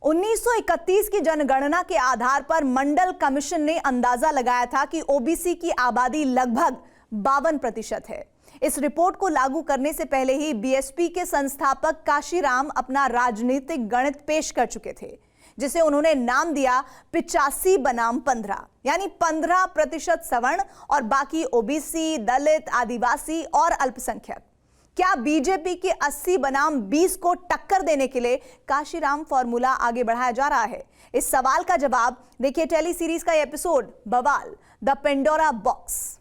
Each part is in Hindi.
1931 की जनगणना के आधार पर मंडल कमीशन ने अंदाजा लगाया था कि ओबीसी की आबादी लगभग 52% है। इस रिपोर्ट को लागू करने से पहले ही बीएसपी के संस्थापक काशीराम अपना राजनीतिक गणित पेश कर चुके थे, जिसे उन्होंने नाम दिया 85 बनाम 15, यानी 15% सवर्ण और बाकी ओबीसी, दलित, आदिवासी और अल्पसंख्यक। क्या बीजेपी की 80 बनाम 20 को टक्कर देने के लिए काशीराम फॉर्मूला आगे बढ़ाया जा रहा है? इस सवाल का जवाब देखिए टेली सीरीज का एपिसोड बवाल, द पेंडोरा बॉक्स।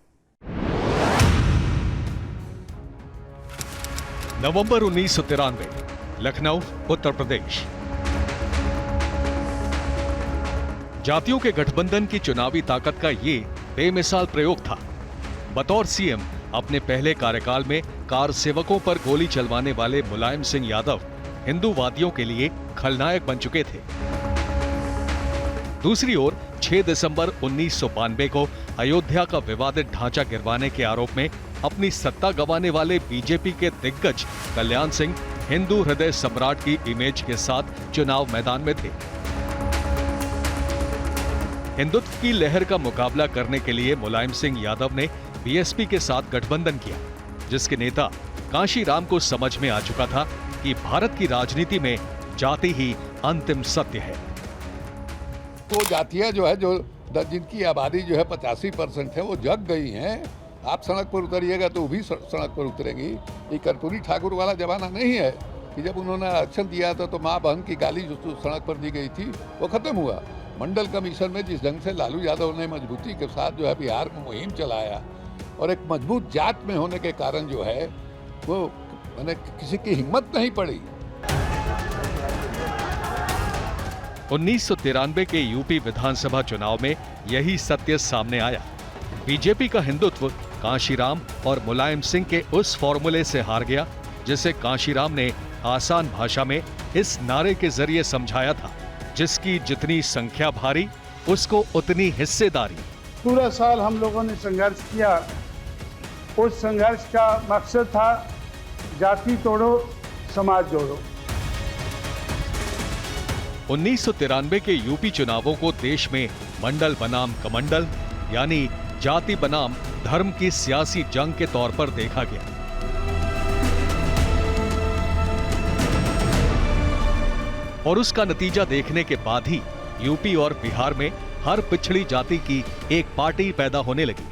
नवंबर 1993, लखनऊ, उत्तर प्रदेश। जातियों के गठबंधन की चुनावी ताकत का ये बेमिसाल प्रयोग था। बतौर सीएम अपने पहले कार्यकाल में कार सेवकों पर गोली चलवाने वाले मुलायम सिंह यादव हिंदूवादियों के लिए खलनायक बन चुके थे। दूसरी ओर 6 दिसंबर 1992 को अयोध्या का विवादित ढांचा गिरवाने के आरोप में अपनी सत्ता गंवाने वाले बीजेपी के दिग्गज कल्याण सिंह हिंदू हृदय सम्राट की इमेज के साथ चुनाव मैदान में थे। हिंदुत्व की लहर का मुकाबला करने के लिए मुलायम सिंह यादव ने बीएसपी के साथ गठबंधन किया, जिसके नेता काशीराम को समझ में आ चुका था कि भारत की राजनीति में जाति ही अंतिम सत्य है। तो जातियां जो है, जिनकी आबादी जो है 85% है, वो जग गई हैं। आप सड़क पर उतरिएगा तो वो भी सड़क पर उतरेंगी। ये कर्पूरी ठाकुर वाला जमाना नहीं है कि जब उन्होंने आरक्षण दिया था तो माँ बहन की गाली जो सड़क पर दी गई थी वो खत्म हुआ। मंडल कमीशन में जिस ढंग से लालू यादव ने मजबूती के साथ जो है बिहार में मुहिम चलाया और एक मजबूत जात में होने के कारण जो है वो मैंने किसी की हिम्मत नहीं पड़ी। 1993 के यूपी विधानसभा चुनाव में यही सत्य सामने आया। बीजेपी का हिंदुत्व काशीराम और मुलायम सिंह के उस फॉर्मूले से हार गया, जिसे काशीराम ने आसान भाषा में इस नारे के जरिए समझाया था, जिसकी जितनी संख्या भारी उसको उतनी हिस्सेदारी। पूरा साल हम लोगों ने संघर्ष किया। उस संघर्ष का मकसद था जाति तोड़ो, समाज जोड़ो। 1993 के यूपी चुनावों को देश में मंडल बनाम कमंडल, यानी जाति बनाम धर्म की सियासी जंग के तौर पर देखा गया। और उसका नतीजा देखने के बाद ही यूपी और बिहार में हर पिछड़ी जाति की एक पार्टी पैदा होने लगी।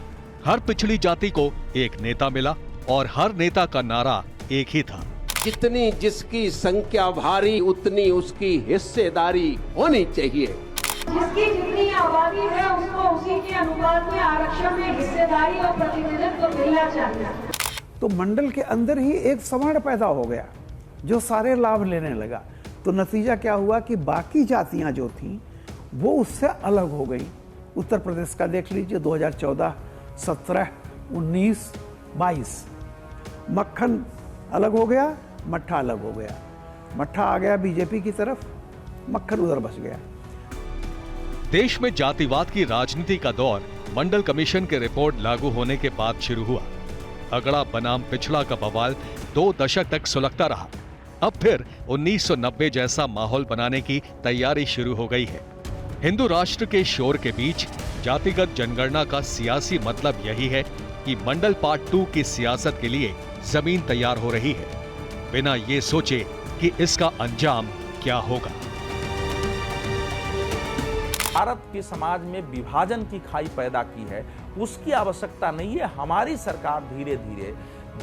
हर पिछड़ी जाति को एक नेता मिला और हर नेता का नारा एक ही था, जितनी जिसकी संख्या भारी उतनी उसकी हिस्सेदारी होनी चाहिए। जिसकी जितनी आबादी है उसको उसी के अनुपात में आरक्षण में हिस्सेदारी और प्रतिनिधित्व मिलना चाहिए। तो मंडल के अंदर ही एक सवर्ण पैदा हो गया जो सारे लाभ लेने लगा। तो नतीजा क्या हुआ कि बाकी जातियां जो थीं वो उससे अलग हो गई। उत्तर प्रदेश का देख लीजिए, 2014, 17, 19, 22 मक्खन अलग हो गया, मट्ठा अलग हो गया। मट्ठा आ गया बीजेपी की तरफ, मक्खन उधर बच गया। देश में जातिवाद की राजनीति का दौर मंडल कमीशन के रिपोर्ट लागू होने के बाद शुरू हुआ। अगड़ा बनाम पिछड़ा का बवाल 2 दशक तक सुलगता रहा। अब फिर 1990 जैसा माहौल बनाने की तैयारी शुरू हो गई है। हिंदू राष्ट्र के शोर के बीच जातिगत जनगणना का सियासी मतलब यही है कि मंडल पार्ट 2 की सियासत के लिए जमीन तैयार हो रही है, बिना ये सोचे कि इसका अंजाम क्या होगा। भारत के समाज में विभाजन की खाई पैदा की है, उसकी आवश्यकता नहीं है। हमारी सरकार धीरे धीरे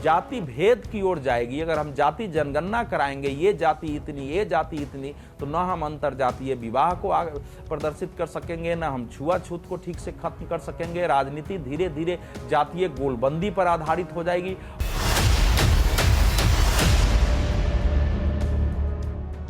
जाति भेद की ओर जाएगी। अगर हम जाति जनगणना कराएंगे, ये जाति इतनी, ये जाति इतनी, तो न हम अंतर जातीय विवाह को प्रदर्शित कर सकेंगे, न हम छुआछूत को ठीक से खत्म कर सकेंगे। राजनीति धीरे धीरे जातीय गोलबंदी पर आधारित हो जाएगी।